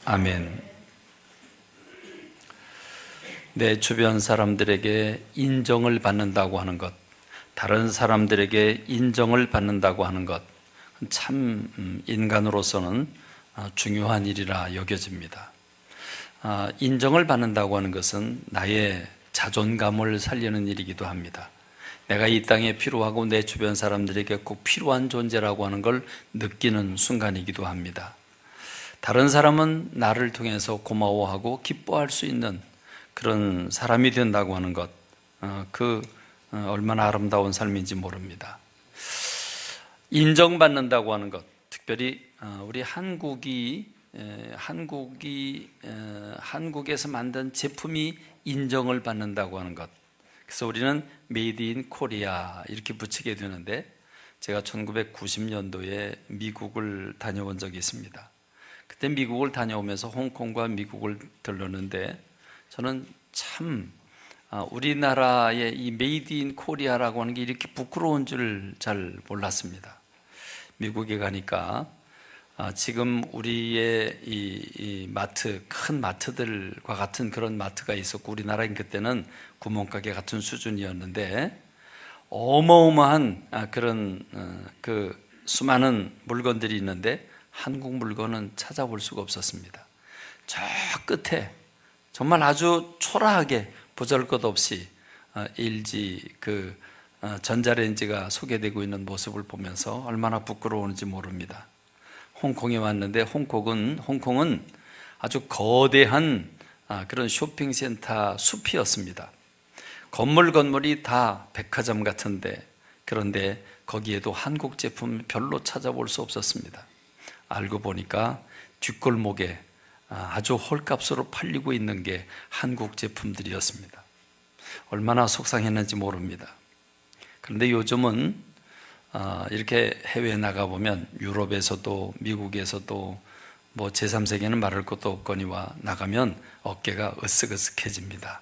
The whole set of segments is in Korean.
아멘. 내 주변 사람들에게 인정을 받는다고 하는 것, 다른 사람들에게 인정을 받는다고 하는 것, 참 인간으로서는 중요한 일이라 여겨집니다. 인정을 받는다고 하는 것은 나의 자존감을 살리는 일이기도 합니다. 내가 이 땅에 필요하고 내 주변 사람들에게 꼭 필요한 존재라고 하는 걸 느끼는 순간이기도 합니다. 다른 사람은 나를 통해서 고마워하고 기뻐할 수 있는 그런 사람이 된다고 하는 것, 얼마나 아름다운 삶인지 모릅니다. 인정받는다고 하는 것, 특별히 우리 한국에서 만든 제품이 인정을 받는다고 하는 것. 그래서 우리는 메이드 인 코리아 이렇게 붙이게 되는데, 제가 1990년도에 미국을 다녀온 적이 있습니다. 그때 미국을 다녀오면서 홍콩과 미국을 들렀는데, 저는 참 우리나라의 이 메이드 인 코리아라고 하는 게 이렇게 부끄러운 줄 잘 몰랐습니다. 미국에 가니까 지금 우리의 이 마트, 큰 마트들과 같은 그런 마트가 있었고, 우리나라엔 그때는 구멍가게 같은 수준이었는데, 어마어마한 그런 그 수많은 물건들이 있는데 한국 물건은 찾아볼 수가 없었습니다. 저 끝에 정말 아주 초라하게 보잘것없이 LG 전자레인지가 소개되고 있는 모습을 보면서 얼마나 부끄러운지 모릅니다. 홍콩에 왔는데 홍콩은 아주 거대한 그런 쇼핑센터 숲이었습니다. 건물이 다 백화점 같은데, 그런데 거기에도 한국 제품 별로 찾아볼 수 없었습니다. 알고 보니까 뒷골목에 아주 헐값으로 팔리고 있는 게 한국 제품들이었습니다. 얼마나 속상했는지 모릅니다. 그런데 요즘은 이렇게 해외에 나가보면 유럽에서도 미국에서도 뭐 제3세계는 말할 것도 없거니와 나가면 어깨가 으쓱으쓱해집니다.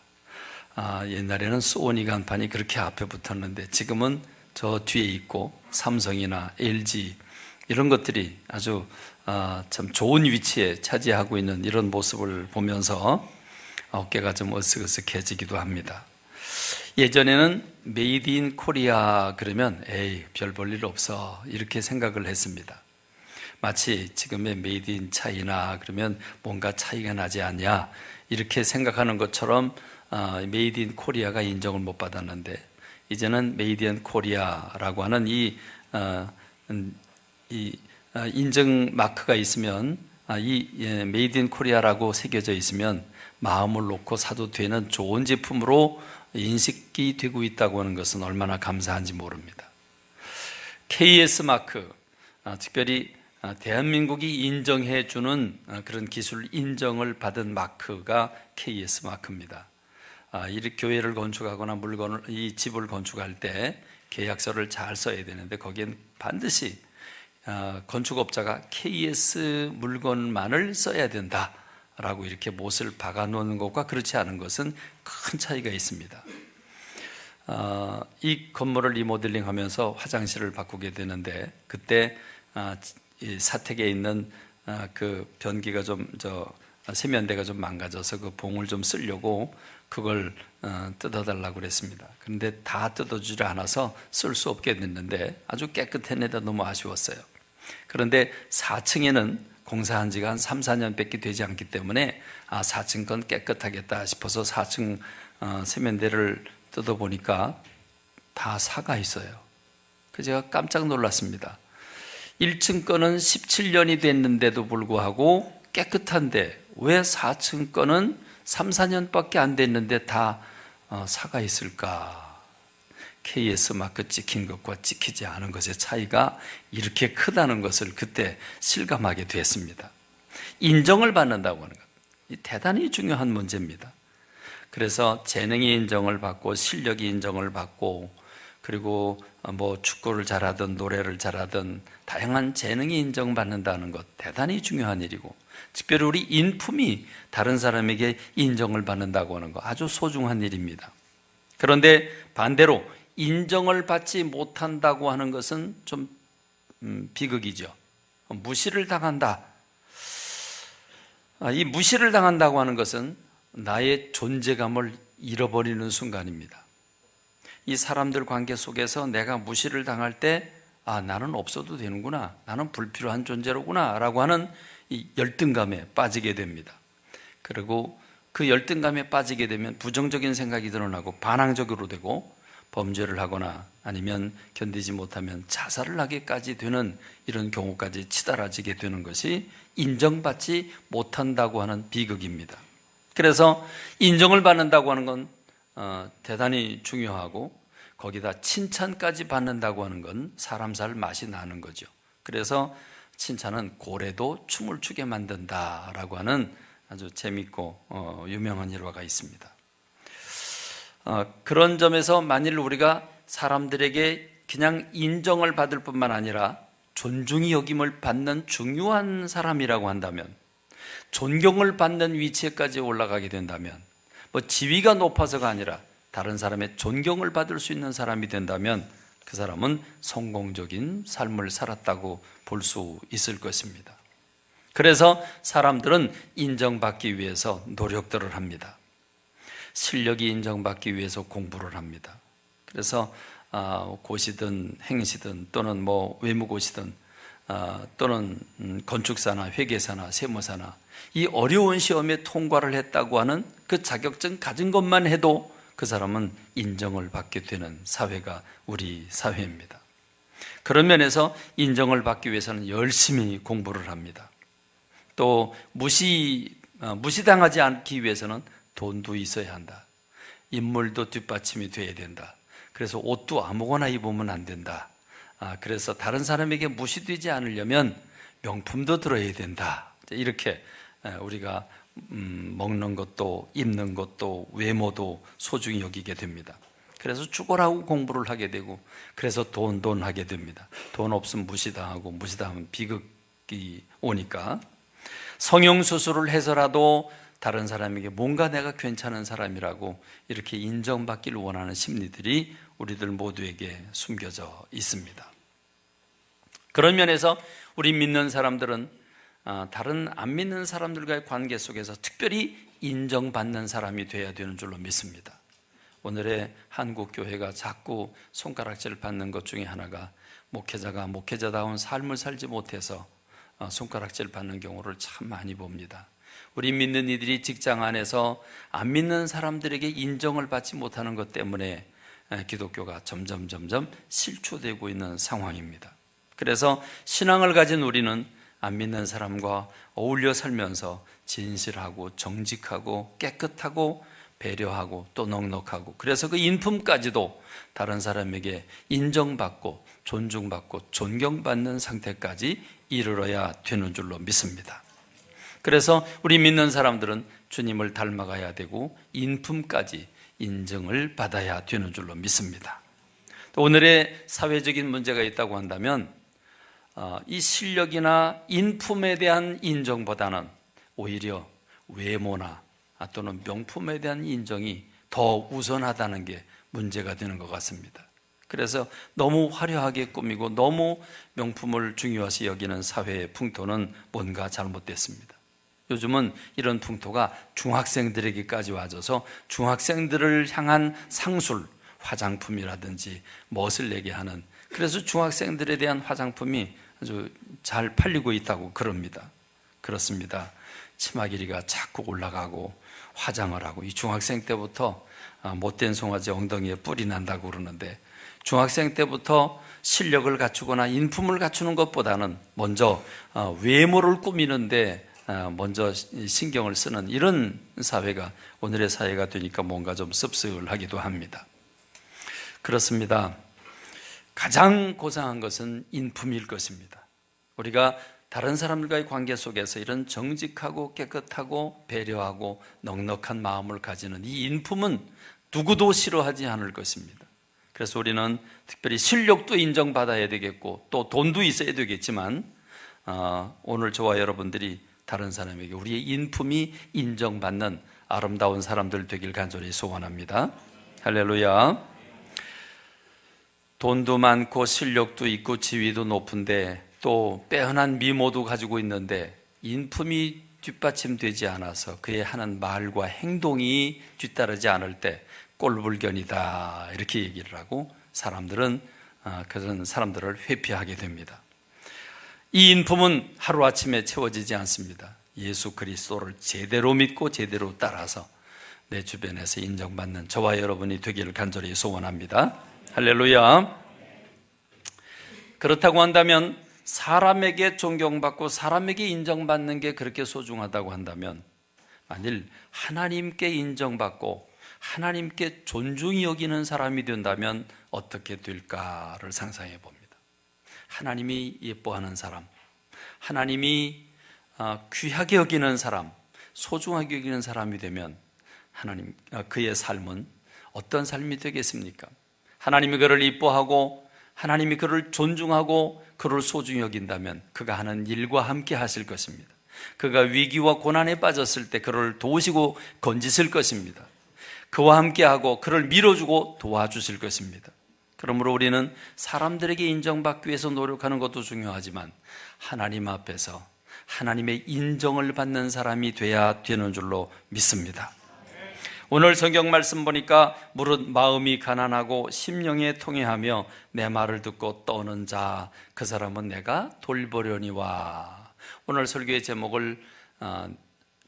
옛날에는 소니 간판이 그렇게 앞에 붙었는데 지금은 저 뒤에 있고, 삼성이나 LG 이런 것들이 아주 참 좋은 위치에 차지하고 있는 이런 모습을 보면서 어깨가 좀 으쓱으쓱해지기도 합니다. 예전에는 메이드 인 코리아 그러면 에이 별 볼 일 없어 이렇게 생각을 했습니다. 마치 지금의 메이드 인 차이나 그러면 뭔가 차이가 나지 않냐 이렇게 생각하는 것처럼 메이드 인 코리아가 인정을 못 받았는데, 이제는 메이드 인 코리아라고 하는 이 인증 마크가 있으면, 메이드 인 코리아라고 새겨져 있으면 마음을 놓고 사도 되는 좋은 제품으로 인식이 되고 있다고 하는 것은 얼마나 감사한지 모릅니다. KS 마크, 특별히 대한민국이 인정해 주는 그런 기술 인정을 받은 마크가 KS 마크입니다. 이 교회를 건축하거나 이 집을 건축할 때 계약서를 잘 써야 되는데, 거기엔 반드시 건축업자가 KS 물건만을 써야 된다라고 이렇게 못을 박아 놓는 것과 그렇지 않은 것은 큰 차이가 있습니다. 이 건물을 리모델링 하면서 화장실을 바꾸게 되는데, 그때 이 사택에 있는 그 변기가 세면대가 좀 망가져서 그 봉을 좀 쓰려고 그걸 뜯어달라고 그랬습니다. 그런데 다 뜯어주지 않아서 쓸 수 없게 됐는데 아주 깨끗했는데 너무 아쉬웠어요. 그런데 4층에는 공사한 지가 한 3, 4년밖에 되지 않기 때문에 4층 건 깨끗하겠다 싶어서 4층 세면대를 뜯어보니까 다 사가 있어요. 그래서 제가 깜짝 놀랐습니다. 1층 거는 17년이 됐는데도 불구하고 깨끗한데 왜 4층 거는 3, 4년밖에 안 됐는데 다 사가 있을까? KS 마크 찍힌 것과 찍히지 않은 것의 차이가 이렇게 크다는 것을 그때 실감하게 됐습니다. 인정을 받는다고 하는 것, 대단히 중요한 문제입니다. 그래서 재능이 인정을 받고 실력이 인정을 받고, 그리고 뭐 축구를 잘하든 노래를 잘하든 다양한 재능이 인정받는다는 것 대단히 중요한 일이고, 특별히 우리 인품이 다른 사람에게 인정을 받는다고 하는 것 아주 소중한 일입니다. 그런데 반대로 인정을 받지 못한다고 하는 것은 좀 비극이죠. 무시를 당한다. 이 무시를 당한다고 하는 것은 나의 존재감을 잃어버리는 순간입니다. 이 사람들 관계 속에서 내가 무시를 당할 때 나는 없어도 되는구나, 나는 불필요한 존재로구나 라고 하는 이 열등감에 빠지게 됩니다. 그리고 그 열등감에 빠지게 되면 부정적인 생각이 드러나고 반항적으로 되고 범죄를 하거나 아니면 견디지 못하면 자살을 하기까지 되는 이런 경우까지 치달아지게 되는 것이 인정받지 못한다고 하는 비극입니다. 그래서 인정을 받는다고 하는 건 대단히 중요하고 거기다 칭찬까지 받는다고 하는 건 사람 살 맛이 나는 거죠. 그래서 칭찬은 고래도 춤을 추게 만든다라고 하는 아주 재밌고 유명한 일화가 있습니다. 그런 점에서 만일 우리가 사람들에게 그냥 인정을 받을 뿐만 아니라 존중이 여김을 받는 중요한 사람이라고 한다면, 존경을 받는 위치에까지 올라가게 된다면, 지위가 높아서가 아니라 다른 사람의 존경을 받을 수 있는 사람이 된다면 그 사람은 성공적인 삶을 살았다고 볼 수 있을 것입니다. 그래서 사람들은 인정받기 위해서 노력들을 합니다. 실력이 인정받기 위해서 공부를 합니다. 그래서 고시든 행시든 또는 외무고시든 또는 건축사나 회계사나 세무사나 이 어려운 시험에 통과를 했다고 하는 그 자격증 가진 것만 해도 그 사람은 인정을 받게 되는 사회가 우리 사회입니다. 그런 면에서 인정을 받기 위해서는 열심히 공부를 합니다. 또 무시당하지 않기 위해서는 돈도 있어야 한다. 인물도 뒷받침이 돼야 된다. 그래서 옷도 아무거나 입으면 안 된다. 그래서 다른 사람에게 무시되지 않으려면 명품도 들어야 된다. 이렇게 우리가 먹는 것도 입는 것도 외모도 소중히 여기게 됩니다. 그래서 죽어라고 공부를 하게 되고, 그래서 돈 하게 됩니다. 돈 없으면 무시당하고, 무시당하면 비극이 오니까 성형수술을 해서라도 다른 사람에게 뭔가 내가 괜찮은 사람이라고 이렇게 인정받기를 원하는 심리들이 우리들 모두에게 숨겨져 있습니다. 그런 면에서 우리 믿는 사람들은 다른 안 믿는 사람들과의 관계 속에서 특별히 인정받는 사람이 되어야 되는 줄로 믿습니다. 오늘의 한국교회가 자꾸 손가락질 받는 것 중에 하나가 목회자가 목회자다운 삶을 살지 못해서 손가락질 받는 경우를 참 많이 봅니다. 우리 믿는 이들이 직장 안에서 안 믿는 사람들에게 인정을 받지 못하는 것 때문에 기독교가 점점 실추되고 있는 상황입니다. 그래서 신앙을 가진 우리는 안 믿는 사람과 어울려 살면서 진실하고 정직하고 깨끗하고 배려하고 또 넉넉하고, 그래서 그 인품까지도 다른 사람에게 인정받고 존중받고 존경받는 상태까지 이르러야 되는 줄로 믿습니다. 그래서 우리 믿는 사람들은 주님을 닮아가야 되고 인품까지 인정을 받아야 되는 줄로 믿습니다. 또 오늘의 사회적인 문제가 있다고 한다면 이 실력이나 인품에 대한 인정보다는 오히려 외모나 또는 명품에 대한 인정이 더 우선하다는 게 문제가 되는 것 같습니다. 그래서 너무 화려하게 꾸미고 너무 명품을 중요시 여기는 사회의 풍토는 뭔가 잘못됐습니다. 요즘은 이런 풍토가 중학생들에게까지 와줘서 중학생들을 향한 상술, 화장품이라든지 멋을 내게 하는, 그래서 중학생들에 대한 화장품이 아주 잘 팔리고 있다고 그럽니다. 그렇습니다. 치마 길이가 자꾸 올라가고 화장을 하고, 이 중학생 때부터 못된 송아지 엉덩이에 뿔이 난다고 그러는데, 중학생 때부터 실력을 갖추거나 인품을 갖추는 것보다는 먼저 외모를 꾸미는데 먼저 신경을 쓰는 이런 사회가 오늘의 사회가 되니까 뭔가 좀 씁쓸하기도 합니다. 그렇습니다. 가장 고상한 것은 인품일 것입니다. 우리가 다른 사람들과의 관계 속에서 이런 정직하고 깨끗하고 배려하고 넉넉한 마음을 가지는 이 인품은 누구도 싫어하지 않을 것입니다. 그래서 우리는 특별히 실력도 인정받아야 되겠고 또 돈도 있어야 되겠지만 오늘 저와 여러분들이 다른 사람에게 우리의 인품이 인정받는 아름다운 사람들 되길 간절히 소원합니다. 할렐루야. 돈도 많고 실력도 있고 지위도 높은데 또 빼어난 미모도 가지고 있는데 인품이 뒷받침되지 않아서 그의 하는 말과 행동이 뒤따르지 않을 때 꼴불견이다 이렇게 얘기를 하고 사람들은 그런 사람들을 회피하게 됩니다. 이 인품은 하루아침에 채워지지 않습니다. 예수 그리스도를 제대로 믿고 제대로 따라서 내 주변에서 인정받는 저와 여러분이 되기를 간절히 소원합니다. 할렐루야. 그렇다고 한다면 사람에게 존경받고 사람에게 인정받는 게 그렇게 소중하다고 한다면 만일 하나님께 인정받고 하나님께 존중이 여기는 사람이 된다면 어떻게 될까를 상상해 봅니다. 하나님이 예뻐하는 사람, 하나님이 귀하게 여기는 사람, 소중하게 여기는 사람이 되면 하나님 그의 삶은 어떤 삶이 되겠습니까? 하나님이 그를 이뻐하고 하나님이 그를 존중하고 그를 소중히 여긴다면 그가 하는 일과 함께 하실 것입니다. 그가 위기와 고난에 빠졌을 때 그를 도우시고 건지실 것입니다. 그와 함께하고 그를 밀어주고 도와주실 것입니다. 그러므로 우리는 사람들에게 인정받기 위해서 노력하는 것도 중요하지만 하나님 앞에서 하나님의 인정을 받는 사람이 돼야 되는 줄로 믿습니다. 오늘 성경 말씀 보니까 무릇 마음이 가난하고 심령에 통회하며 내 말을 듣고 떠오는 자 그 사람은 내가 돌보려니와. 오늘 설교의 제목을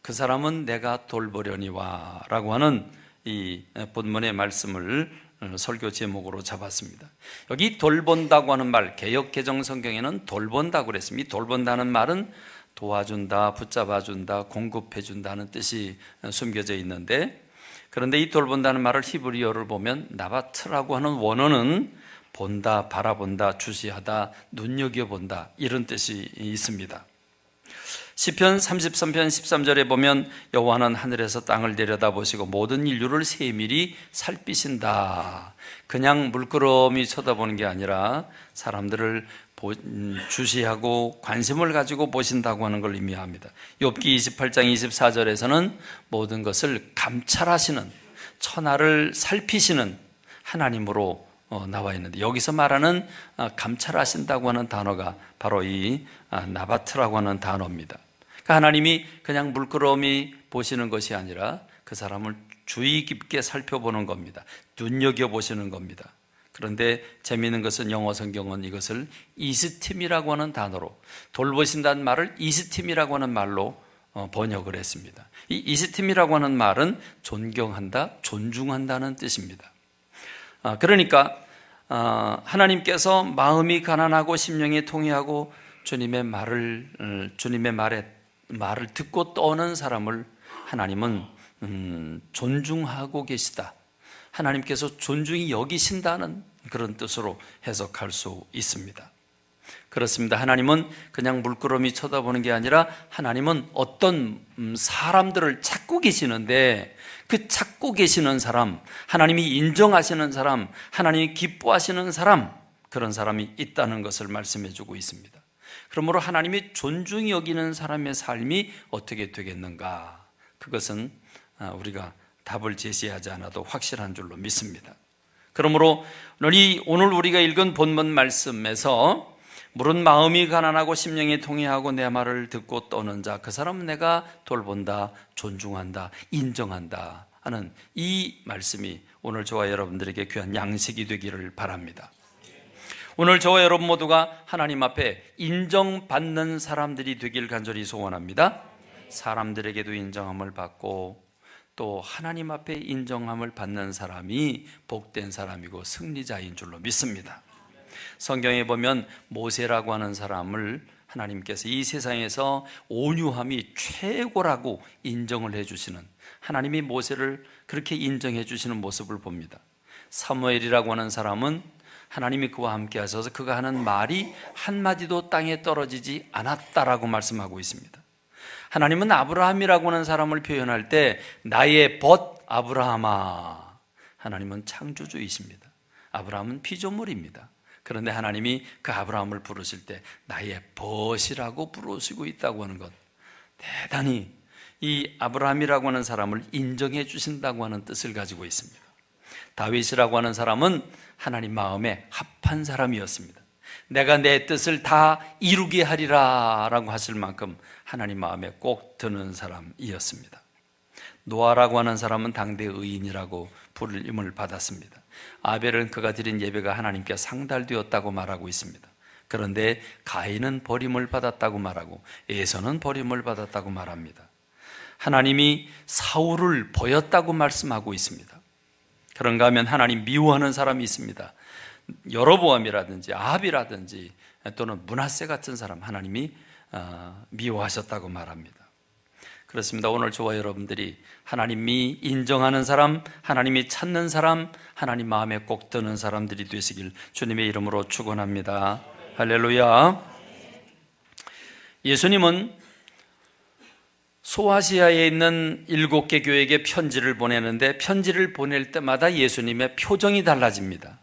그 사람은 내가 돌보려니와 라고 하는 이 본문의 말씀을 설교 제목으로 잡았습니다. 여기 돌본다고 하는 말, 개역 개정 성경에는 돌본다고 그랬습니다. 이 돌본다는 말은 도와준다, 붙잡아준다, 공급해준다는 뜻이 숨겨져 있는데, 그런데 이 돌본다는 말을 히브리어를 보면 나바트라고 하는 원어는 본다, 바라본다, 주시하다, 눈여겨본다 이런 뜻이 있습니다. 시편 33편 13절에 보면 여호와는 하늘에서 땅을 내려다보시고 모든 인류를 세밀히 살피신다. 그냥 물끄러미 쳐다보는 게 아니라 사람들을 주시하고 관심을 가지고 보신다고 하는 걸 의미합니다. 욥기 28장 24절에서는 모든 것을 감찰하시는, 천하를 살피시는 하나님으로 나와 있는데, 여기서 말하는 감찰하신다고 하는 단어가 바로 이 나바트라고 하는 단어입니다. 그러니까 하나님이 그냥 물끄러미 보시는 것이 아니라 그 사람을 주의 깊게 살펴보는 겁니다. 눈여겨보시는 겁니다. 그런데 재미있는 것은 영어 성경은 이것을 이스팀이라고 하는 단어로, 돌보신다는 말을 이스팀이라고 하는 말로 번역을 했습니다. 이 이스팀이라고 하는 말은 존경한다, 존중한다는 뜻입니다. 그러니까 하나님께서 마음이 가난하고 심령이 통회하고 주님의 말을 듣고 떠오는 사람을 하나님은 존중하고 계시다, 하나님께서 존중히 여기신다는 그런 뜻으로 해석할 수 있습니다. 그렇습니다. 하나님은 그냥 물끄러미 쳐다보는 게 아니라 하나님은 어떤 사람들을 찾고 계시는데, 그 찾고 계시는 사람, 하나님이 인정하시는 사람, 하나님이 기뻐하시는 사람, 그런 사람이 있다는 것을 말씀해 주고 있습니다. 그러므로 하나님이 존중히 여기는 사람의 삶이 어떻게 되겠는가, 그것은 우리가 답을 제시하지 않아도 확실한 줄로 믿습니다. 그러므로 오늘 우리가 읽은 본문 말씀에서 무릇 마음이 가난하고 심령이 통회하고 내 말을 듣고 떠는 자 그 사람은 내가 돌본다, 존중한다, 인정한다 하는 이 말씀이 오늘 저와 여러분들에게 귀한 양식이 되기를 바랍니다. 오늘 저와 여러분 모두가 하나님 앞에 인정받는 사람들이 되길 간절히 소원합니다. 사람들에게도 인정함을 받고 또 하나님 앞에 인정함을 받는 사람이 복된 사람이고 승리자인 줄로 믿습니다. 성경에 보면 모세라고 하는 사람을 하나님께서 이 세상에서 온유함이 최고라고 인정을 해주시는, 하나님이 모세를 그렇게 인정해 주시는 모습을 봅니다. 사무엘이라고 하는 사람은 하나님이 그와 함께 하셔서 그가 하는 말이 한마디도 땅에 떨어지지 않았다라고 말씀하고 있습니다. 하나님은 아브라함이라고 하는 사람을 표현할 때 나의 벗 아브라함아, 하나님은 창조주이십니다. 아브라함은 피조물입니다. 그런데 하나님이 그 아브라함을 부르실 때 나의 벗이라고 부르시고 있다고 하는 것, 대단히 이 아브라함이라고 하는 사람을 인정해 주신다고 하는 뜻을 가지고 있습니다. 다윗이라고 하는 사람은 하나님 마음에 합한 사람이었습니다. 내가 내 뜻을 다 이루게 하리라 라고 하실 만큼 하나님 마음에 꼭 드는 사람이었습니다. 노아라고 하는 사람은 당대 의인이라고 부름을 받았습니다. 아벨은 그가 드린 예배가 하나님께 상달되었다고 말하고 있습니다. 그런데 가인은 버림을 받았다고 말하고 에서는 버림을 받았다고 말합니다. 하나님이 사울을 버렸다고 말씀하고 있습니다. 그런가 하면 하나님 미워하는 사람이 있습니다. 여로보암이라든지 아합이라든지 또는 므낫세 같은 사람 하나님이 미워하셨다고 말합니다. 그렇습니다. 오늘 저와 여러분들이 하나님이 인정하는 사람, 하나님이 찾는 사람, 하나님 마음에 꼭 드는 사람들이 되시길 주님의 이름으로 축원합니다. 할렐루야. 예수님은 소아시아에 있는 7개 교회에게 편지를 보내는데 편지를 보낼 때마다 예수님의 표정이 달라집니다.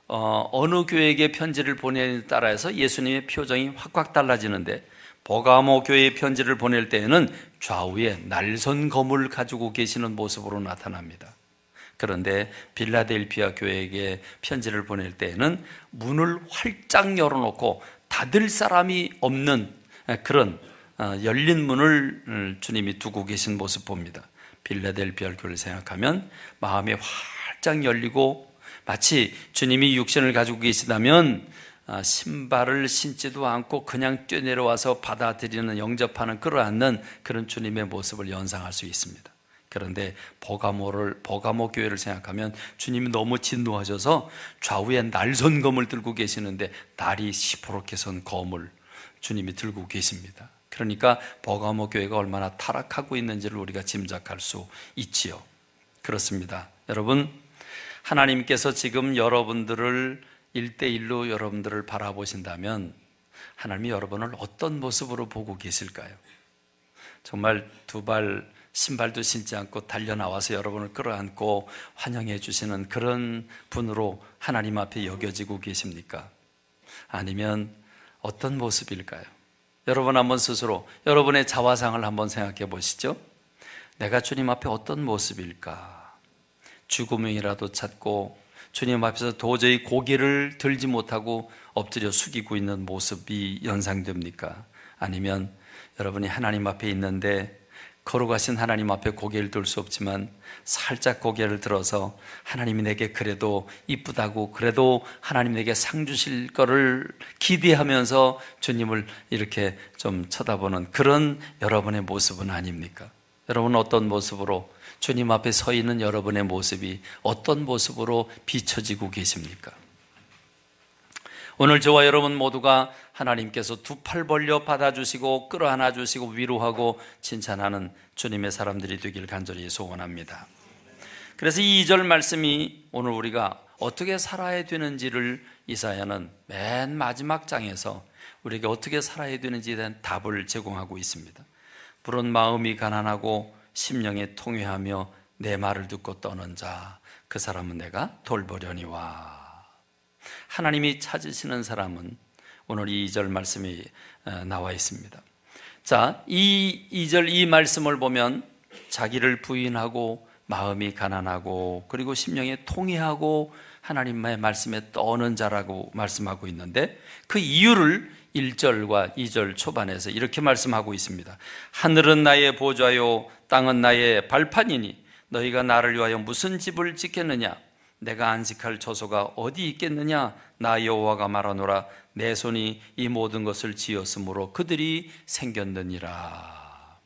어느 교회에게 편지를 보내느냐에 따라서 예수님의 표정이 확확 달라지는데 버가모 교회에 편지를 보낼 때에는 좌우에 날선 검을 가지고 계시는 모습으로 나타납니다. 그런데 빌라델피아 교회에게 편지를 보낼 때에는 문을 활짝 열어놓고 닫을 사람이 없는 그런 열린 문을 주님이 두고 계신 모습 봅니다. 빌라델피아 교회를 생각하면 마음이 활짝 열리고 마치 주님이 육신을 가지고 계시다면 신발을 신지도 않고 그냥 뛰어내려와서 받아들이는, 영접하는, 끌어안는 그런 주님의 모습을 연상할 수 있습니다. 그런데 버가모 교회를 생각하면 주님이 너무 진노하셔서 좌우에 날선 검을 들고 계시는데 날이 시퍼렇게 선 검을 주님이 들고 계십니다. 그러니까 버가모 교회가 얼마나 타락하고 있는지를 우리가 짐작할 수 있지요. 그렇습니다. 여러분, 하나님께서 지금 여러분들을 1대1로 여러분들을 바라보신다면 하나님이 여러분을 어떤 모습으로 보고 계실까요? 정말 두 발 신발도 신지 않고 달려나와서 여러분을 끌어안고 환영해 주시는 그런 분으로 하나님 앞에 여겨지고 계십니까? 아니면 어떤 모습일까요? 여러분 한번 스스로 여러분의 자화상을 한번 생각해 보시죠. 내가 주님 앞에 어떤 모습일까? 죽음이라도 찾고 주님 앞에서 도저히 고개를 들지 못하고 엎드려 숙이고 있는 모습이 연상됩니까? 아니면 여러분이 하나님 앞에 있는데 걸어가신 하나님 앞에 고개를 들 수 없지만 살짝 고개를 들어서 하나님이 내게 그래도 이쁘다고, 그래도 하나님 내게 상 주실 거를 기대하면서 주님을 이렇게 좀 쳐다보는 그런 여러분의 모습은 아닙니까? 여러분은 어떤 모습으로, 주님 앞에 서 있는 여러분의 모습이 어떤 모습으로 비춰지고 계십니까? 오늘 저와 여러분 모두가 하나님께서 두 팔 벌려 받아주시고 끌어안아 주시고 위로하고 칭찬하는 주님의 사람들이 되길 간절히 소원합니다. 그래서 이 2절 말씀이 오늘 우리가 어떻게 살아야 되는지를 이사야는 맨 마지막 장에서 우리에게 어떻게 살아야 되는지에 대한 답을 제공하고 있습니다. 부른 마음이 가난하고 심령에 통회하며 내 말을 듣고 떠는 자, 그 사람은 내가 돌보려니와. 하나님이 찾으시는 사람은 오늘 이 2절 말씀이 나와 있습니다. 자, 이 2절 이 말씀을 보면 자기를 부인하고 마음이 가난하고 그리고 심령에 통회하고 하나님의 말씀에 떠는 자라고 말씀하고 있는데 그 이유를 1절과 2절 초반에서 이렇게 말씀하고 있습니다. 하늘은 나의 보좌요 땅은 나의 발판이니 너희가 나를 위하여 무슨 집을 짓겠느냐? 내가 안식할 처소가 어디 있겠느냐? 나 여호와가 말하노라. 내 손이 이 모든 것을 지었으므로 그들이 생겼느니라.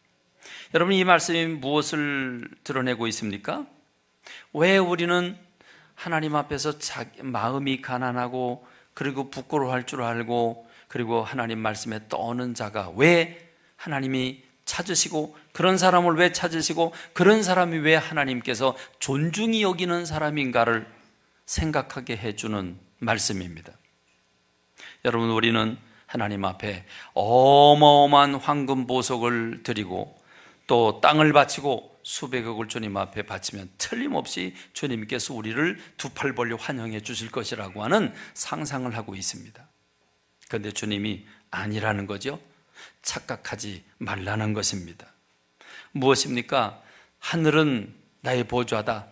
여러분, 이 말씀이 무엇을 드러내고 있습니까? 왜 우리는 하나님 앞에서 마음이 가난하고 그리고 부끄러워할 줄 알고 그리고 하나님 말씀에 떠는 자가 왜 하나님이 찾으시고 그런 사람을 왜 찾으시고 그런 사람이 왜 하나님께서 존중이 여기는 사람인가를 생각하게 해주는 말씀입니다. 여러분, 우리는 하나님 앞에 어마어마한 황금 보석을 드리고 또 땅을 바치고 수백억을 주님 앞에 바치면 틀림없이 주님께서 우리를 두 팔 벌려 환영해 주실 것이라고 하는 상상을 하고 있습니다. 그런데 주님이 아니라는 거죠. 착각하지 말라는 것입니다. 무엇입니까? 하늘은 나의 보좌다.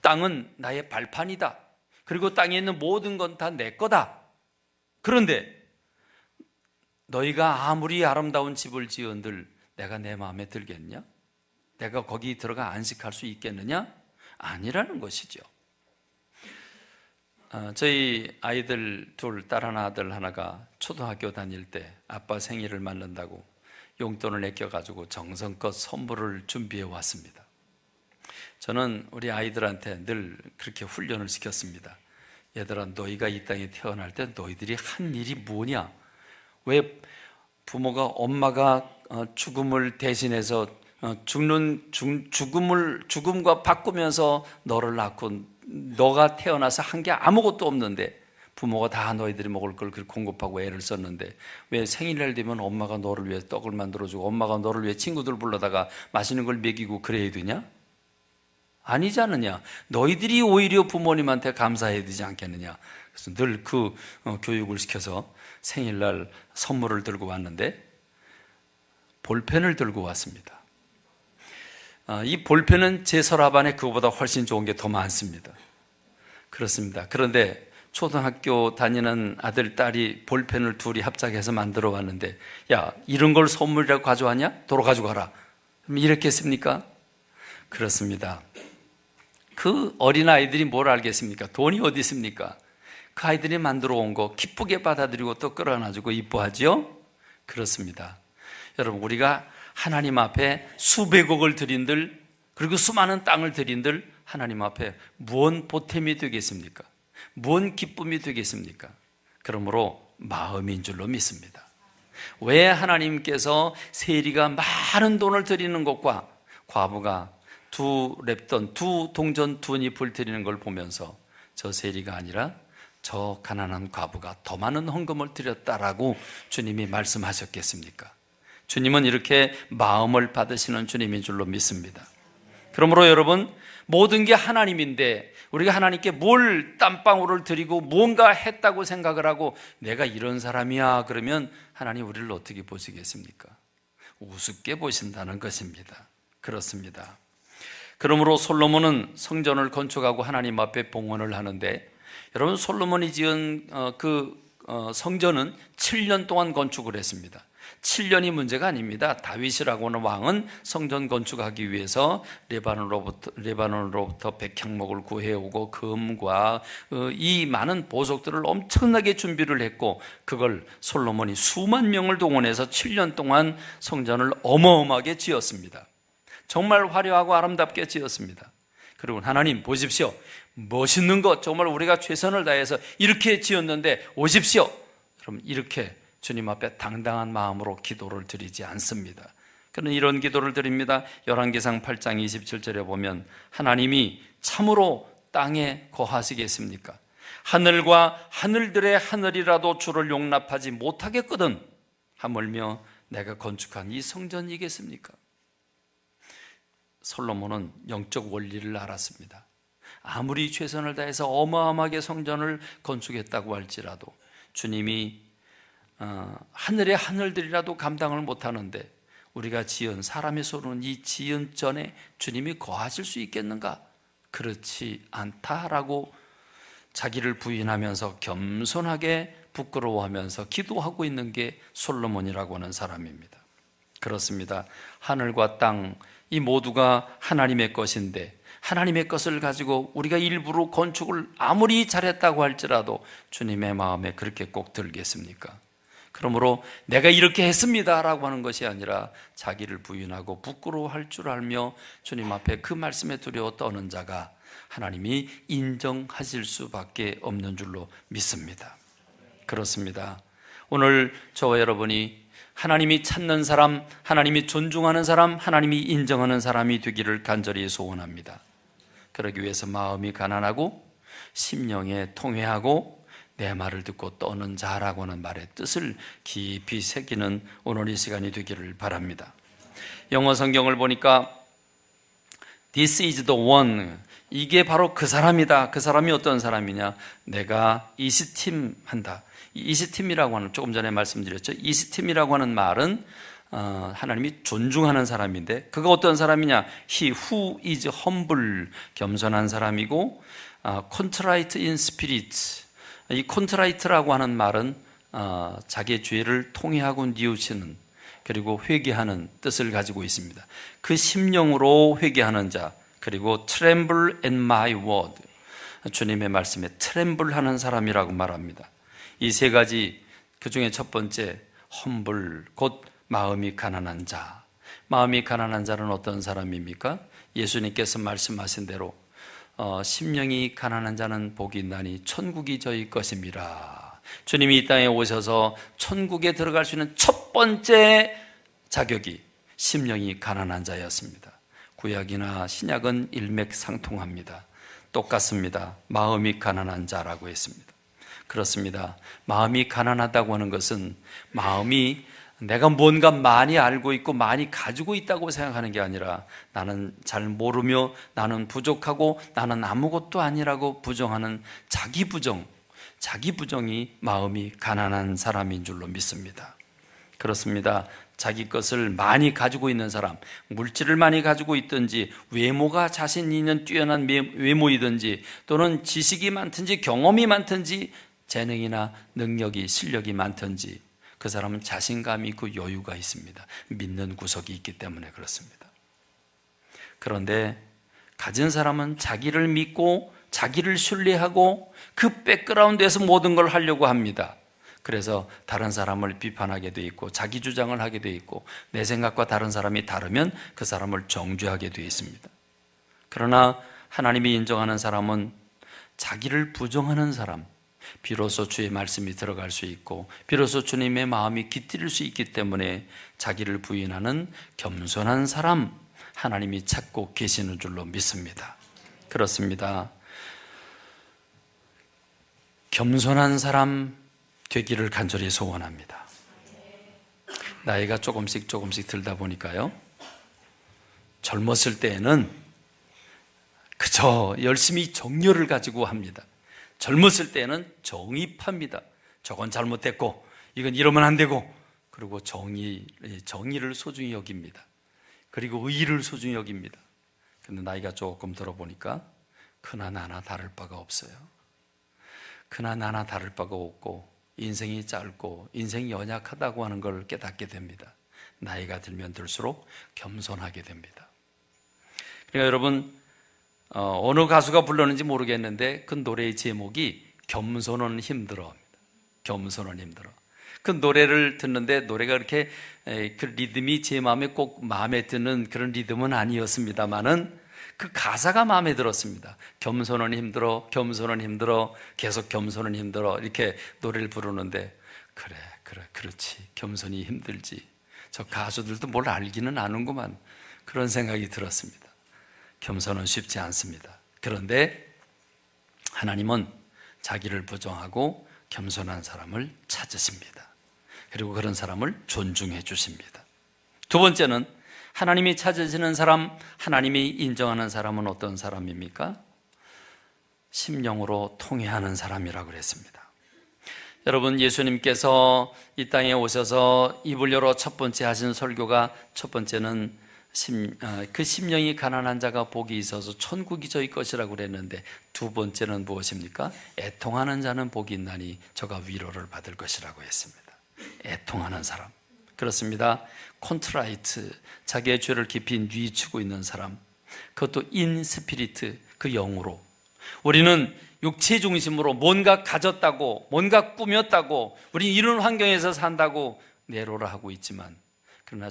땅은 나의 발판이다. 그리고 땅에 있는 모든 건 다 내 거다. 그런데 너희가 아무리 아름다운 집을 지은들 내가 내 마음에 들겠냐? 내가 거기 들어가 안식할 수 있겠느냐? 아니라는 것이죠. 저희 아이들 둘, 딸 하나, 아들 하나가 초등학교 다닐 때 아빠 생일을 맞는다고 용돈을 아껴가지고 정성껏 선물을 준비해 왔습니다. 저는 우리 아이들한테 늘 그렇게 훈련을 시켰습니다. 얘들아, 너희가 이 땅에 태어날 때 너희들이 한 일이 뭐냐? 왜 부모가, 엄마가 죽음을 대신해서 죽음과 바꾸면서 너를 낳고 너가 태어나서 한 게 아무것도 없는데 부모가 다 너희들이 먹을 걸 공급하고 애를 썼는데 왜 생일날 되면 엄마가 너를 위해 떡을 만들어주고 엄마가 너를 위해 친구들 불러다가 맛있는 걸 먹이고 그래야 되냐? 아니지 않느냐? 너희들이 오히려 부모님한테 감사해야 되지 않겠느냐? 그래서 늘 그 교육을 시켜서 생일날 선물을 들고 왔는데 볼펜을 들고 왔습니다. 이 볼펜은 제 서랍 안에 그거보다 훨씬 좋은 게 더 많습니다. 그렇습니다. 그런데 초등학교 다니는 아들, 딸이 볼펜을 둘이 합작해서 만들어 왔는데 야, 이런 걸 선물이라고 가져왔냐? 도로 가지고 가라. 이렇게 했습니까? 그렇습니다. 그 어린아이들이 뭘 알겠습니까? 돈이 어디 있습니까? 그 아이들이 만들어 온 거 기쁘게 받아들이고 또 끌어안아주고 이뻐하지요? 그렇습니다. 여러분, 우리가 하나님 앞에 수백억을 드린들 그리고 수많은 땅을 드린들 하나님 앞에 무언 보탬이 되겠습니까? 무언 기쁨이 되겠습니까? 그러므로 마음인 줄로 믿습니다. 왜 하나님께서 세리가 많은 돈을 드리는 것과 과부가 두 랩돈, 두 동전 두 잎을 드리는 걸 보면서 저 세리가 아니라 저 가난한 과부가 더 많은 헌금을 드렸다라고 주님이 말씀하셨겠습니까? 주님은 이렇게 마음을 받으시는 주님인 줄로 믿습니다. 그러므로 여러분, 모든 게 하나님인데 우리가 하나님께 뭘 땀방울을 드리고 뭔가 했다고 생각을 하고 내가 이런 사람이야 그러면 하나님 우리를 어떻게 보시겠습니까? 우습게 보신다는 것입니다. 그렇습니다. 그러므로 솔로몬은 성전을 건축하고 하나님 앞에 봉헌을 하는데 여러분, 솔로몬이 지은 성전은 7년 동안 건축을 했습니다. 7년이 문제가 아닙니다. 다윗이라고 하는 왕은 성전 건축하기 위해서 레바논으로부터 백향목을 구해오고 금과 이 많은 보석들을 엄청나게 준비를 했고 그걸 솔로몬이 수만 명을 동원해서 7년 동안 성전을 어마어마하게 지었습니다. 정말 화려하고 아름답게 지었습니다. 그리고 하나님 보십시오. 멋있는 것 정말 우리가 최선을 다해서 이렇게 지었는데 오십시오. 그럼 이렇게 주님 앞에 당당한 마음으로 기도를 드리지 않습니다. 그는 이런 기도를 드립니다. 열왕기상 8장 27절에 보면 하나님이 참으로 땅에 거하시겠습니까? 하늘과 하늘들의 하늘이라도 주를 용납하지 못하겠거든 하물며 내가 건축한 이 성전이겠습니까? 솔로몬은 영적 원리를 알았습니다. 아무리 최선을 다해서 어마어마하게 성전을 건축했다고 할지라도 주님이 하늘의 하늘들이라도 감당을 못하는데 우리가 지은 사람의 손은 이 지은 전에 주님이 거하실 수 있겠는가? 그렇지 않다라고 자기를 부인하면서 겸손하게 부끄러워하면서 기도하고 있는 게 솔로몬이라고 하는 사람입니다. 그렇습니다. 하늘과 땅 이 모두가 하나님의 것인데 하나님의 것을 가지고 우리가 일부러 건축을 아무리 잘했다고 할지라도 주님의 마음에 그렇게 꼭 들겠습니까? 그러므로 내가 이렇게 했습니다 라고 하는 것이 아니라 자기를 부인하고 부끄러워할 줄 알며 주님 앞에 그 말씀에 두려워 떠는 자가 하나님이 인정하실 수밖에 없는 줄로 믿습니다. 그렇습니다. 오늘 저와 여러분이 하나님이 찾는 사람, 하나님이 존중하는 사람, 하나님이 인정하는 사람이 되기를 간절히 소원합니다. 그러기 위해서 마음이 가난하고 심령에 통회하고 내 말을 듣고 떠는 자라고 하는 말의 뜻을 깊이 새기는 오늘 이 시간이 되기를 바랍니다. 영어 성경을 보니까 This is the one, 이게 바로 그 사람이다. 그 사람이 어떤 사람이냐? 내가 이스팀한다. 이스팀이라고 하는, 조금 전에 말씀드렸죠. 이스팀이라고 하는 말은 하나님이 존중하는 사람인데 그가 어떤 사람이냐? He who is humble, 겸손한 사람이고 contrite in spirit, 이 contrite라고 하는 말은 자기의 죄를 통회하고 뉘우치는, 그리고 회개하는 뜻을 가지고 있습니다. 그 심령으로 회개하는 자, 그리고 tremble at my word, 주님의 말씀에 트렘블 하는 사람이라고 말합니다. 이 세 가지, 그 중에 첫 번째 humble, 곧 마음이 가난한 자. 마음이 가난한 자는 어떤 사람입니까? 예수님께서 말씀하신 대로 심령이 가난한 자는 복이 있나니 천국이 저희 것임이라. 주님이 이 땅에 오셔서 천국에 들어갈 수 있는 첫 번째 자격이 심령이 가난한 자였습니다. 구약이나 신약은 일맥상통합니다. 똑같습니다. 마음이 가난한 자라고 했습니다. 그렇습니다. 마음이 가난하다고 하는 것은 마음이 내가 뭔가 많이 알고 있고 많이 가지고 있다고 생각하는 게 아니라 나는 잘 모르며 나는 부족하고 나는 아무것도 아니라고 부정하는 자기 부정이 마음이 가난한 사람인 줄로 믿습니다. 그렇습니다. 자기 것을 많이 가지고 있는 사람, 물질을 많이 가지고 있든지 외모가 자신 있는 뛰어난 외모이든지 또는 지식이 많든지 경험이 많든지 재능이나 능력이 실력이 많든지 그 사람은 자신감이 있고 여유가 있습니다. 믿는 구석이 있기 때문에 그렇습니다. 그런데 가진 사람은 자기를 믿고 자기를 신뢰하고 그 백그라운드에서 모든 걸 하려고 합니다. 그래서 다른 사람을 비판하게 돼 있고 자기 주장을 하게 돼 있고 내 생각과 다른 사람이 다르면 그 사람을 정죄하게 돼 있습니다. 그러나 하나님이 인정하는 사람은 자기를 부정하는 사람, 비로소 주의 말씀이 들어갈 수 있고 비로소 주님의 마음이 깃들일 수 있기 때문에 자기를 부인하는 겸손한 사람, 하나님이 찾고 계시는 줄로 믿습니다. 그렇습니다. 겸손한 사람 되기를 간절히 소원합니다. 나이가 조금씩 들다 보니까요, 젊었을 때에는 그저 열심히 정열을 가지고 합니다. 젊었을 때는 정의합니다. 저건 잘못됐고 이건 이러면 안 되고, 그리고 정의를 소중히 여깁니다. 그리고 의의를 소중히 여깁니다. 근데 나이가 조금 들어보니까 그나 나나 다를 바가 없어요. 그나 나나 다를 바가 없고 인생이 짧고 인생이 연약하다고 하는 걸 깨닫게 됩니다. 나이가 들면 들수록 겸손하게 됩니다. 그러니까 여러분, 어느 가수가 불렀는지 모르겠는데 그 노래의 제목이 겸손은 힘들어입니다. 겸손은 힘들어. 그 노래를 듣는데 노래가 그렇게 그 리듬이 제 마음에 드는 그런 리듬은 아니었습니다만은 그 가사가 마음에 들었습니다. 겸손은 힘들어, 겸손은 힘들어, 계속 겸손은 힘들어, 이렇게 노래를 부르는데 그렇지, 겸손이 힘들지. 저 가수들도 뭘 알기는 아는구만, 그런 생각이 들었습니다. 겸손은 쉽지 않습니다. 그런데 하나님은 자기를 부정하고 겸손한 사람을 찾으십니다. 그리고 그런 사람을 존중해 주십니다. 두 번째는 하나님이 찾으시는 사람, 하나님이 인정하는 사람은 어떤 사람입니까? 심령으로 통회하는 사람이라고 그랬습니다. 여러분, 예수님께서 이 땅에 오셔서 입을 열어 첫 번째 하신 설교가, 첫 번째는 그 심령이 가난한 자가 복이 있어서 천국이 저희 것이라고 그랬는데, 두 번째는 무엇입니까? 애통하는 자는 복이 있나니 저가 위로를 받을 것이라고 했습니다. 애통하는 사람, 그렇습니다. 콘트라이트, 자기의 죄를 깊이 뉘우치고 있는 사람, 그것도 인 스피리트, 그 영으로. 우리는 육체 중심으로 뭔가 가졌다고, 뭔가 꾸몄다고, 우리 이런 환경에서 산다고 내로라 하고 있지만, 그러나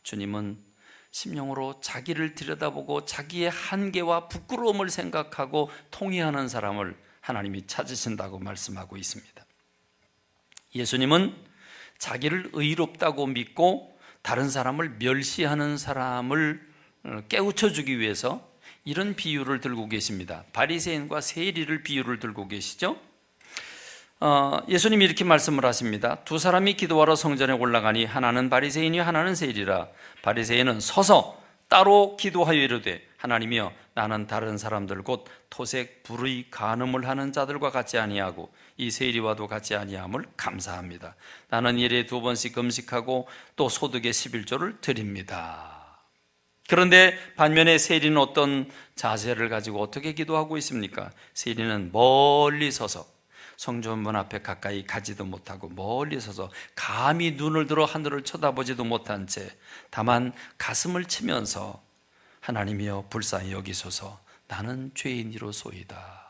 주님은 심령으로 자기를 들여다보고 자기의 한계와 부끄러움을 생각하고 통회하는 사람을 하나님이 찾으신다고 말씀하고 있습니다. 예수님은 자기를 의롭다고 믿고 다른 사람을 멸시하는 사람을 깨우쳐주기 위해서 이런 비유를 들고 계십니다. 바리새인과 세리를 비유를 들고 계시죠. 예수님이 이렇게 말씀을 하십니다. 두 사람이 기도하러 성전에 올라가니 하나는 바리새인이 하나는 세리라. 바리새인은 서서 따로 기도하여 이르되, 하나님이여, 나는 다른 사람들 곧 토색 불의 간음을 하는 자들과 같지 아니하고 이 세리와도 같지 아니함을 감사합니다. 나는 일에 2번씩 금식하고 또 소득의 11조를 드립니다. 그런데 반면에 세리는 어떤 자세를 가지고 어떻게 기도하고 있습니까? 세리는 멀리 서서 성전문 앞에 가까이 가지도 못하고 멀리 서서 감히 눈을 들어 하늘을 쳐다보지도 못한 채 다만 가슴을 치면서 하나님이여 불쌍히 여기소서 나는 죄인이로소이다.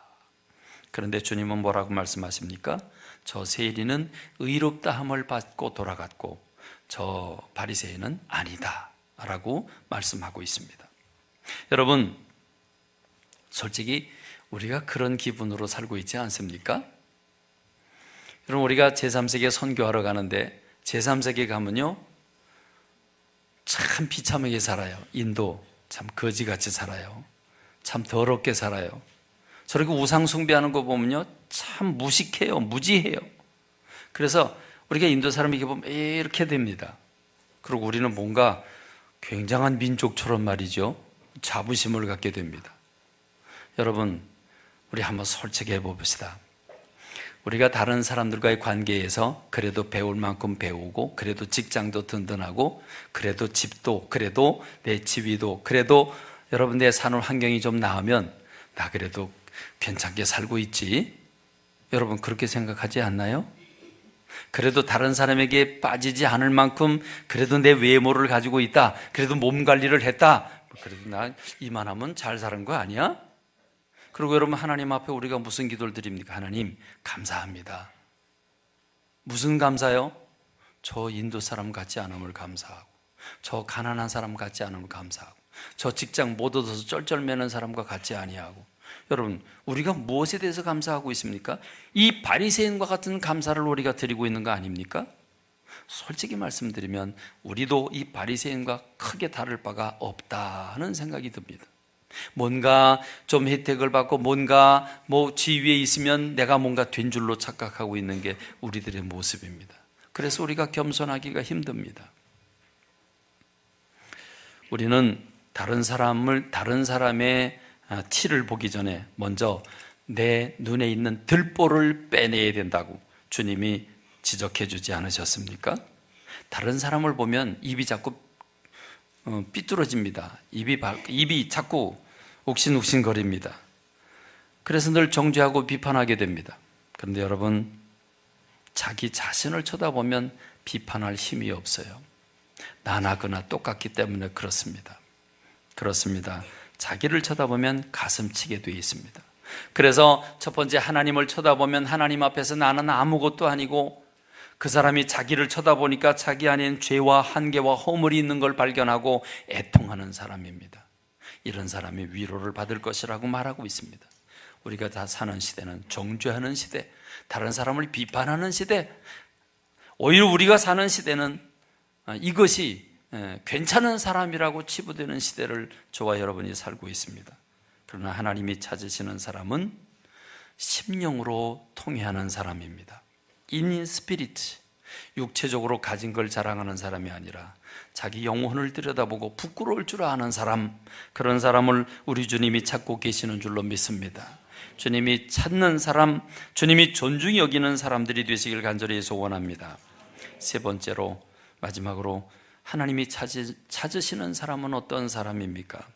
그런데 주님은 뭐라고 말씀하십니까? 저 세리는 의롭다함을 받고 돌아갔고 저 바리새인은 아니다 라고 말씀하고 있습니다. 여러분, 솔직히 우리가 그런 기분으로 살고 있지 않습니까? 여러분, 우리가 제3세계 선교하러 가는데 제3세계 가면요 참 비참하게 살아요. 인도 참 거지같이 살아요. 참 더럽게 살아요. 저렇게 우상 숭배하는 거 보면요 참 무식해요. 무지해요. 그래서 우리가 인도 사람에게 보면 이렇게 됩니다. 그리고 우리는 뭔가 굉장한 민족처럼 말이죠 자부심을 갖게 됩니다. 여러분, 우리 한번 솔직히 해봅시다. 우리가 다른 사람들과의 관계에서 그래도 배울 만큼 배우고, 그래도 직장도 든든하고, 그래도 집도, 그래도 내 지위도, 그래도 여러분 내 사는 환경이 좀 나으면 나 그래도 괜찮게 살고 있지. 여러분 그렇게 생각하지 않나요? 그래도 다른 사람에게 빠지지 않을 만큼 그래도 내 외모를 가지고 있다. 그래도 몸 관리를 했다. 그래도 나 이만하면 잘 사는 거 아니야? 그리고 여러분, 하나님 앞에 우리가 무슨 기도를 드립니까? 하나님 감사합니다. 무슨 감사요? 저 인도 사람 같지 않음을 감사하고, 저 가난한 사람 같지 않음을 감사하고, 저 직장 못 얻어서 쩔쩔매는 사람과 같지 아니하고. 여러분, 우리가 무엇에 대해서 감사하고 있습니까? 이 바리새인과 같은 감사를 우리가 드리고 있는 거 아닙니까? 솔직히 말씀드리면 우리도 이 바리새인과 크게 다를 바가 없다 하는 생각이 듭니다. 뭔가 좀 혜택을 받고 뭔가 지위에 있으면 내가 뭔가 된 줄로 착각하고 있는 게 우리들의 모습입니다. 그래서 우리가 겸손하기가 힘듭니다. 우리는 다른 사람의 티를 보기 전에 먼저 내 눈에 있는 들보를 빼내야 된다고 주님이 지적해 주지 않으셨습니까? 다른 사람을 보면 입이 자꾸 삐뚤어집니다. 입이 자꾸 욱신욱신거립니다. 그래서 늘 정죄하고 비판하게 됩니다. 그런데 여러분, 자기 자신을 쳐다보면 비판할 힘이 없어요. 나나 그나 똑같기 때문에 그렇습니다. 자기를 쳐다보면 가슴치게 되어 있습니다. 그래서 첫 번째, 하나님을 쳐다보면 하나님 앞에서 나는 아무것도 아니고, 그 사람이 자기를 쳐다보니까 자기 안에는 죄와 한계와 허물이 있는 걸 발견하고 애통하는 사람입니다. 이런 사람이 위로를 받을 것이라고 말하고 있습니다. 우리가 다 사는 시대는 정죄하는 시대, 다른 사람을 비판하는 시대, 오히려 우리가 사는 시대는 이것이 괜찮은 사람이라고 치부되는 시대를 저와 여러분이 살고 있습니다. 그러나 하나님이 찾으시는 사람은 심령으로 통회하는 사람입니다. In spirit, 육체적으로 가진 걸 자랑하는 사람이 아니라 자기 영혼을 들여다보고 부끄러울 줄 아는 사람, 그런 사람을 우리 주님이 찾고 계시는 줄로 믿습니다. 주님이 찾는 사람, 주님이 존중히 여기는 사람들이 되시길 간절히 소원합니다. 세 번째로, 마지막으로, 하나님이 찾으시는 사람은 어떤 사람입니까?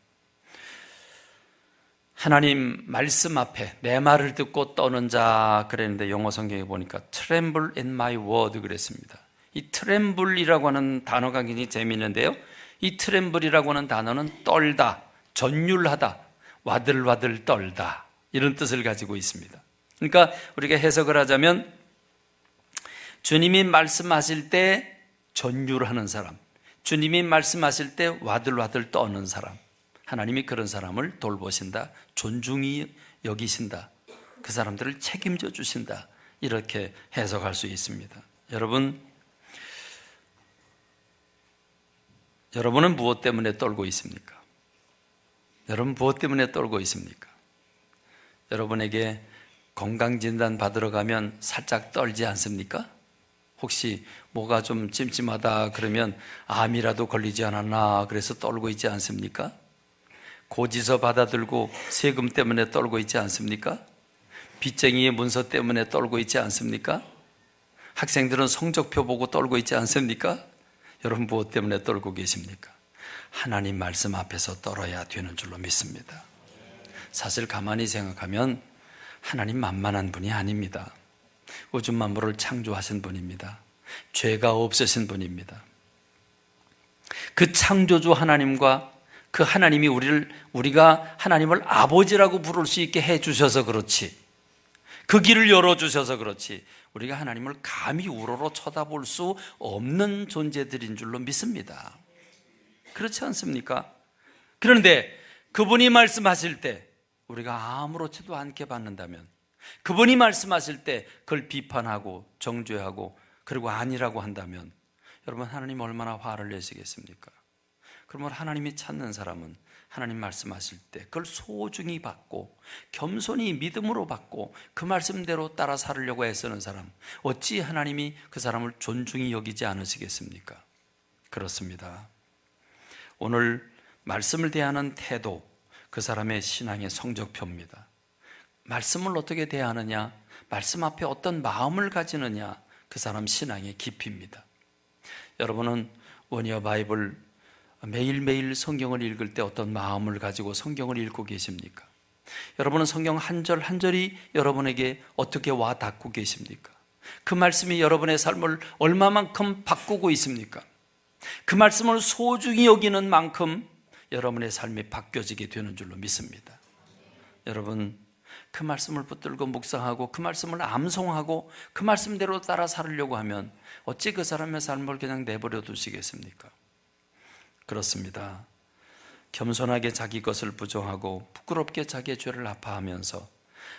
하나님 말씀 앞에 내 말을 듣고 떠는 자 그랬는데, 영어 성경에 보니까 tremble in my word 그랬습니다. 이 tremble이라고 하는 단어가 굉장히 재미있는데요, 이 tremble이라고 하는 단어는 떨다, 전율하다, 와들와들 떨다, 이런 뜻을 가지고 있습니다. 그러니까 우리가 해석을 하자면, 주님이 말씀하실 때 전율하는 사람, 주님이 말씀하실 때 와들와들 떠는 사람, 하나님이 그런 사람을 돌보신다, 존중히 여기신다, 그 사람들을 책임져 주신다, 이렇게 해석할 수 있습니다. 여러분은 무엇 때문에 떨고 있습니까? 여러분 무엇 때문에 떨고 있습니까? 여러분에게 건강진단 받으러 가면 살짝 떨지 않습니까? 혹시 뭐가 좀 찜찜하다 그러면 암이라도 걸리지 않았나 그래서 떨고 있지 않습니까? 고지서 받아들고 세금 때문에 떨고 있지 않습니까? 빚쟁이의 문서 때문에 떨고 있지 않습니까? 학생들은 성적표 보고 떨고 있지 않습니까? 여러분 무엇 때문에 떨고 계십니까? 하나님 말씀 앞에서 떨어야 되는 줄로 믿습니다. 사실 가만히 생각하면 하나님 만만한 분이 아닙니다. 우주 만물을 창조하신 분입니다. 죄가 없으신 분입니다. 그 창조주 하나님과 그 하나님이 우리가 하나님을 아버지라고 부를 수 있게 해주셔서 그렇지, 그 길을 열어주셔서 그렇지, 우리가 하나님을 감히 우러러 쳐다볼 수 없는 존재들인 줄로 믿습니다. 그렇지 않습니까? 그런데 그분이 말씀하실 때 우리가 아무렇지도 않게 받는다면, 그분이 말씀하실 때 그걸 비판하고 정죄하고 그리고 아니라고 한다면, 여러분, 하나님 얼마나 화를 내시겠습니까? 그러면 하나님이 찾는 사람은 하나님 말씀하실 때 그걸 소중히 받고 겸손히 믿음으로 받고 그 말씀대로 따라 살으려고 애쓰는 사람, 어찌 하나님이 그 사람을 존중히 여기지 않으시겠습니까? 그렇습니다. 오늘 말씀을 대하는 태도, 그 사람의 신앙의 성적표입니다. 말씀을 어떻게 대하느냐, 말씀 앞에 어떤 마음을 가지느냐, 그 사람 신앙의 깊이입니다. 여러분은 원이어 바이블 매일매일 성경을 읽을 때 어떤 마음을 가지고 성경을 읽고 계십니까? 여러분은 성경 한 절 한 절이 여러분에게 어떻게 와 닿고 계십니까? 그 말씀이 여러분의 삶을 얼마만큼 바꾸고 있습니까? 그 말씀을 소중히 여기는 만큼 여러분의 삶이 바뀌어지게 되는 줄로 믿습니다. 여러분, 그 말씀을 붙들고 묵상하고 그 말씀을 암송하고 그 말씀대로 따라 살으려고 하면 어찌 그 사람의 삶을 그냥 내버려 두시겠습니까? 그렇습니다. 겸손하게 자기 것을 부정하고 부끄럽게 자기의 죄를 아파하면서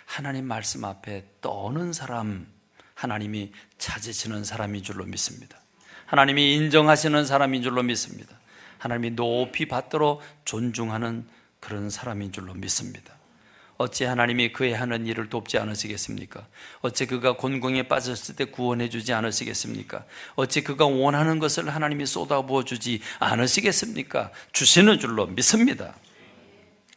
하나님 말씀 앞에 떠는 사람, 하나님이 찾으시는 사람인 줄로 믿습니다. 하나님이 인정하시는 사람인 줄로 믿습니다. 하나님이 높이 받들어 존중하는 그런 사람인 줄로 믿습니다. 어찌 하나님이 그의 하는 일을 돕지 않으시겠습니까? 어찌 그가 곤궁에 빠졌을 때 구원해 주지 않으시겠습니까? 어찌 그가 원하는 것을 하나님이 쏟아부어 주지 않으시겠습니까? 주시는 줄로 믿습니다.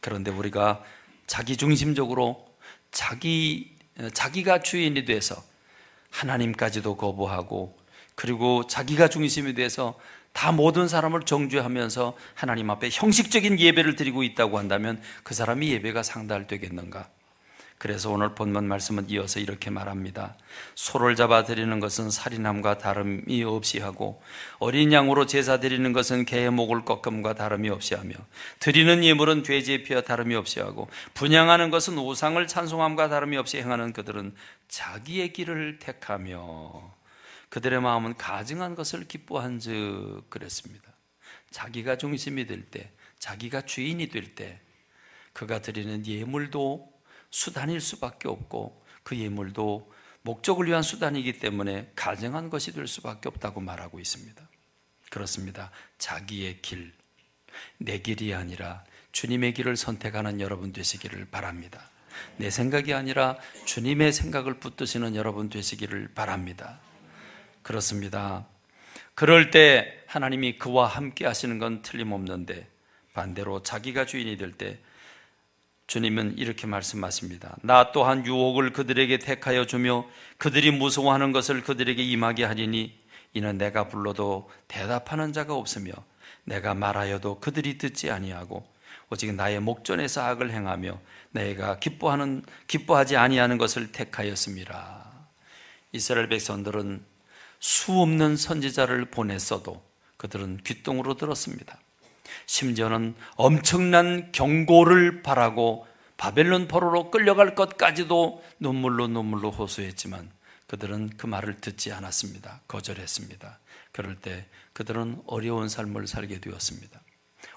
그런데 우리가 자기중심적으로 자기가 주인이 돼서 하나님까지도 거부하고, 그리고 자기가 중심이 돼서 다 모든 사람을 정죄하면서 하나님 앞에 형식적인 예배를 드리고 있다고 한다면 그 사람이 예배가 상달되겠는가? 그래서 오늘 본문 말씀은 이어서 이렇게 말합니다. 소를 잡아 드리는 것은 살인함과 다름이 없이 하고 어린 양으로 제사 드리는 것은 개의 목을 꺾음과 다름이 없이 하며 드리는 예물은 돼지의 피와 다름이 없이 하고 분향하는 것은 우상을 찬송함과 다름이 없이 행하는 그들은 자기의 길을 택하며 그들의 마음은 가증한 것을 기뻐한즉 그랬습니다. 자기가 중심이 될 때, 자기가 주인이 될 때 그가 드리는 예물도 수단일 수밖에 없고 그 예물도 목적을 위한 수단이기 때문에 가증한 것이 될 수밖에 없다고 말하고 있습니다. 그렇습니다. 자기의 길, 내 길이 아니라 주님의 길을 선택하는 여러분 되시기를 바랍니다. 내 생각이 아니라 주님의 생각을 붙드시는 여러분 되시기를 바랍니다. 그렇습니다. 그럴 때 하나님이 그와 함께 하시는 건 틀림없는데, 반대로 자기가 주인이 될 때 주님은 이렇게 말씀하십니다. 나 또한 유혹을 그들에게 택하여 주며 그들이 무서워하는 것을 그들에게 임하게 하리니 이는 내가 불러도 대답하는 자가 없으며 내가 말하여도 그들이 듣지 아니하고 오직 나의 목전에서 악을 행하며 내가 기뻐하지 아니하는 것을 택하였음이라. 이스라엘 백성들은 수 없는 선지자를 보냈어도 그들은 귓등으로 들었습니다. 심지어는 엄청난 경고를 바라고 바벨론 포로로 끌려갈 것까지도 눈물로 호소했지만 그들은 그 말을 듣지 않았습니다. 거절했습니다. 그럴 때 그들은 어려운 삶을 살게 되었습니다.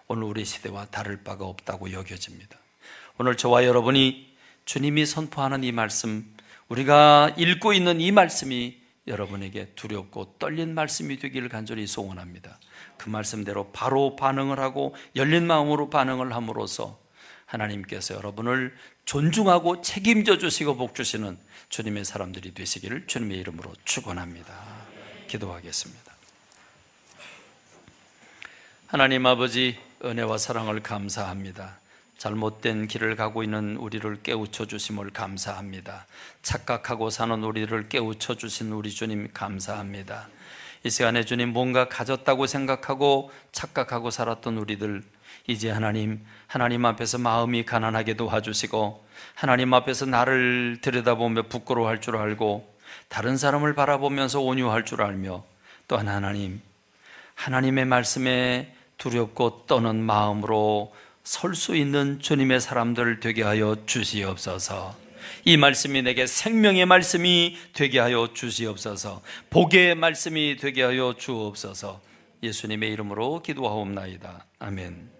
오늘 우리 시대와 다를 바가 없다고 여겨집니다. 오늘 저와 여러분이 주님이 선포하는 이 말씀, 우리가 읽고 있는 이 말씀이 여러분에게 두렵고 떨린 말씀이 되기를 간절히 소원합니다. 그 말씀대로 바로 반응을 하고 열린 마음으로 반응을 함으로써 하나님께서 여러분을 존중하고 책임져 주시고 복 주시는 주님의 사람들이 되시기를 주님의 이름으로 축원합니다. 기도하겠습니다. 하나님 아버지, 은혜와 사랑을 감사합니다. 잘못된 길을 가고 있는 우리를 깨우쳐 주심을 감사합니다. 착각하고 사는 우리를 깨우쳐 주신 우리 주님 감사합니다. 이 시간에 주님, 뭔가 가졌다고 생각하고 착각하고 살았던 우리들, 이제 하나님 앞에서 마음이 가난하게 도와주시고 하나님 앞에서 나를 들여다보며 부끄러워할 줄 알고 다른 사람을 바라보면서 온유할 줄 알며, 또한 하나님의 말씀에 두렵고 떠는 마음으로 설 수 있는 주님의 사람들 되게 하여 주시옵소서. 이 말씀이 내게 생명의 말씀이 되게 하여 주시옵소서. 복의 말씀이 되게 하여 주옵소서. 예수님의 이름으로 기도하옵나이다. 아멘.